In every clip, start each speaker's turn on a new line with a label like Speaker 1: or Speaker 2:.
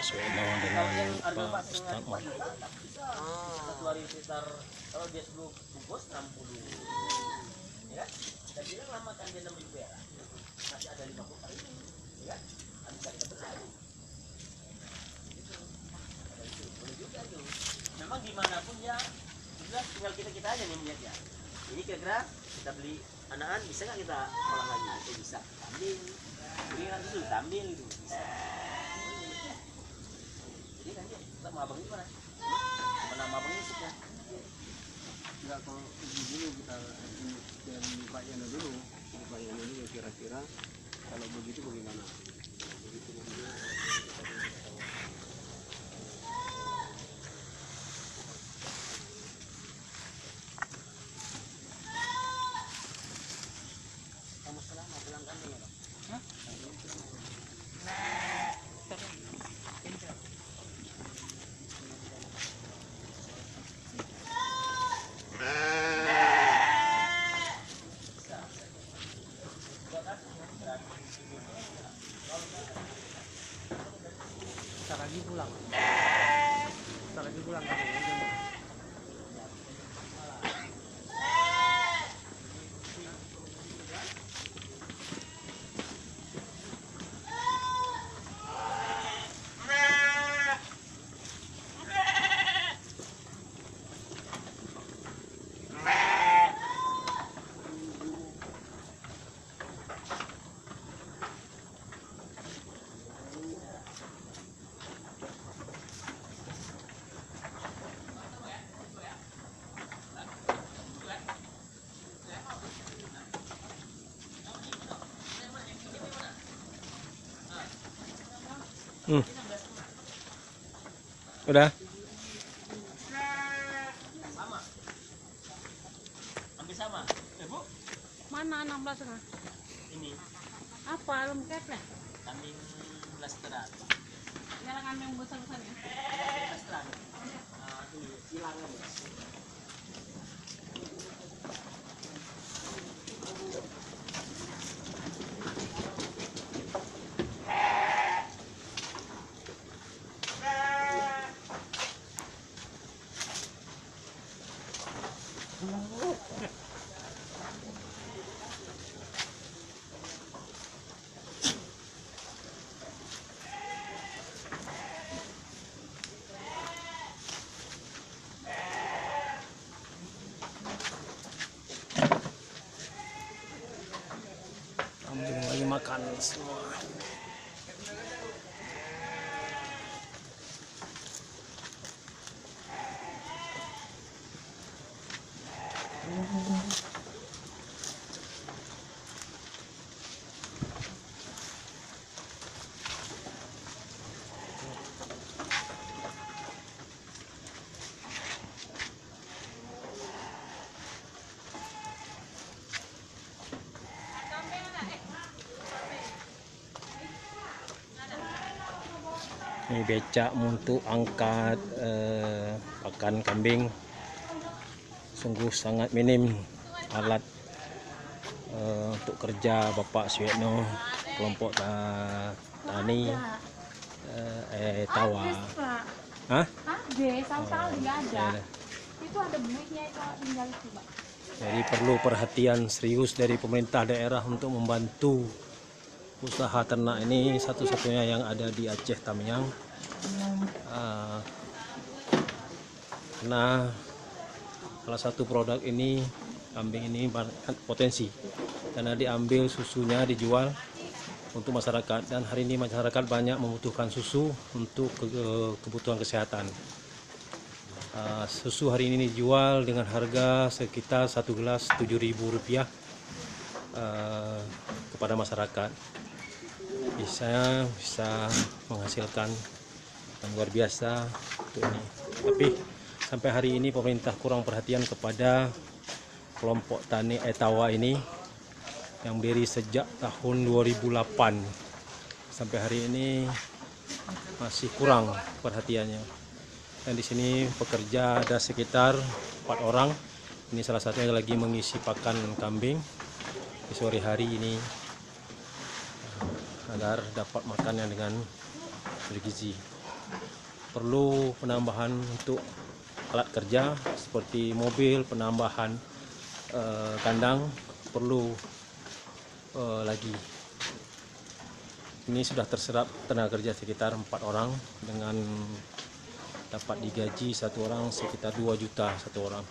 Speaker 1: Suena dengan Pak Ustaz.
Speaker 2: Satu hari sekitar kalau dia 10 bungkus 60, ya kan? Dan dia lama kan dia 6.000 perak, masih ada 50 hari ini, ya kan? Bisa kita besar. Boleh juga tuh. Memang dimanapun ya, sudah tinggal kita aja nih melihatnya. Ini kira-kira kita beli anakan bisa nggak kita olah lagi? Bisa. Ambil, beli kan dulu, ambil itu bisa. Jadi kan dia, kita mau abang gimana? Mana abangnya suka?
Speaker 3: Enggak, kalau dulu kita dari Pak Yana dulu, kira-kira kalau begitu bagaimana? Begitu dia
Speaker 2: Kamu selama pulang kambing ya, Pak? Hah?
Speaker 3: Bentar lagi pulang.
Speaker 1: Udah.
Speaker 2: Sama. Hampir sama. Bu?
Speaker 4: Mana 16 setengah?
Speaker 2: Ini
Speaker 4: Apa belum keplek?
Speaker 2: kambing blasteran.
Speaker 4: Jalan kambing besar-besar ya?
Speaker 2: Blasteran. Ini silangan.
Speaker 1: Kambing lagi makan semua. Ini becak untuk angkat pakan kambing. Sungguh sangat minim alat untuk kerja Bapak Suyetno, kelompok tani Tawa. Hah?
Speaker 4: Ada, sama-sama nggak ada.
Speaker 1: Ya.
Speaker 4: Itu ada buitnya itu tinggal itu, Pak.
Speaker 1: Jadi perlu perhatian serius dari pemerintah daerah untuk membantu usaha ternak ini, satu-satunya yang ada di Aceh Tamiang. Karena salah satu produk ini, kambing ini potensi karena diambil susunya dijual untuk masyarakat, dan hari ini masyarakat banyak membutuhkan susu untuk kebutuhan kesehatan. Susu hari ini dijual dengan harga sekitar 1 gelas Rp7.000 kepada masyarakat. Bisa menghasilkan yang luar biasa untuk ini. Tapi sampai hari ini pemerintah kurang perhatian kepada kelompok tani Tawa ini yang berdiri sejak tahun 2008. Sampai hari ini masih kurang perhatiannya. Dan di sini pekerja ada sekitar 4 orang. Ini salah satunya lagi mengisi pakan kambing di sore hari ini. agar dapat makannya dengan bergizi. Perlu penambahan untuk alat kerja seperti mobil, penambahan kandang perlu lagi. Ini sudah terserap tenaga kerja sekitar 4 orang dengan dapat digaji satu orang sekitar 2 juta satu orang.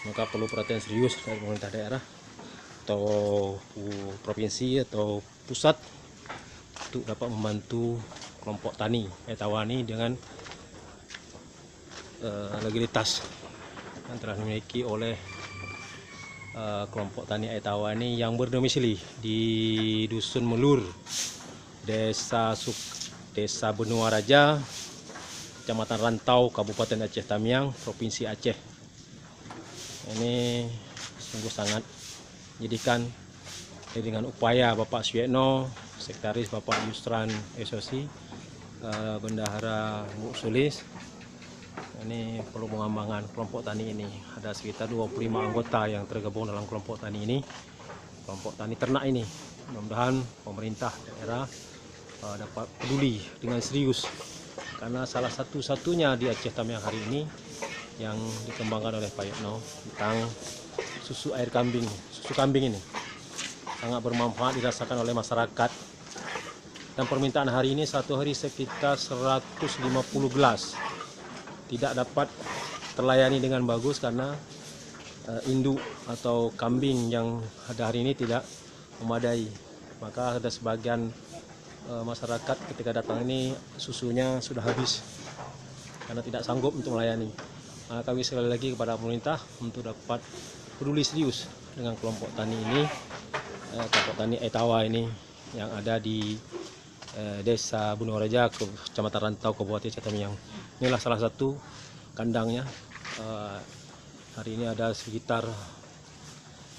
Speaker 1: Maka perlu perhatian serius dari pemerintah daerah atau provinsi atau pusat untuk dapat membantu kelompok tani Etawa ini dengan legalitas yang telah dimiliki oleh kelompok tani Etawa ini yang berdomisili di Dusun Melur, Desa Benua Raja, Kecamatan Rantau, Kabupaten Aceh Tamiang, Provinsi Aceh. Ini sungguh sangat menyedihkan dengan upaya Bapak Suyetno, Sekretaris Bapak Yusran SOC, Bendahara Bu Sulis. Ini perlu pengembangan kelompok tani ini. Ada sekitar 25 anggota yang tergabung dalam kelompok tani ini, kelompok tani ternak ini. Mudah-mudahan pemerintah daerah dapat peduli dengan serius, karena salah satu-satunya di Aceh Tamiang hari ini yang dikembangkan oleh Pak Yetno tentang susu kambing ini sangat bermanfaat dirasakan oleh masyarakat. Dan permintaan hari ini satu hari sekitar 150 gelas. Tidak dapat terlayani dengan bagus karena induk atau kambing yang ada hari ini tidak memadai. Maka ada sebagian masyarakat ketika datang ini susunya sudah habis karena tidak sanggup untuk melayani. Kami sekali lagi kepada pemerintah untuk dapat peduli serius dengan kelompok tani ini, kelompok tani Etawa ini yang ada di Desa Benua Raja, Kecamatan Rantau, Kabupaten Aceh Tamiang. Inilah salah satu kandangnya. Hari ini ada sekitar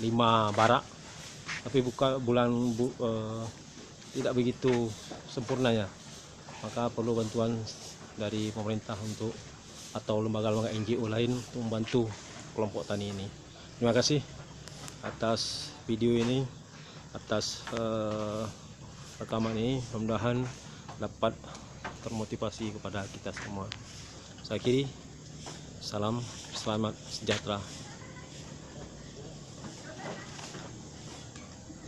Speaker 1: 5 barak, tapi tidak begitu sempurnanya. Maka perlu bantuan dari pemerintah untuk atau lembaga-lembaga NGO lain untuk membantu kelompok tani ini. Terima kasih atas video ini, atas rekaman ini. Mudah-mudahan dapat termotivasi kepada kita semua. Saya akhiri, salam, selamat sejahtera.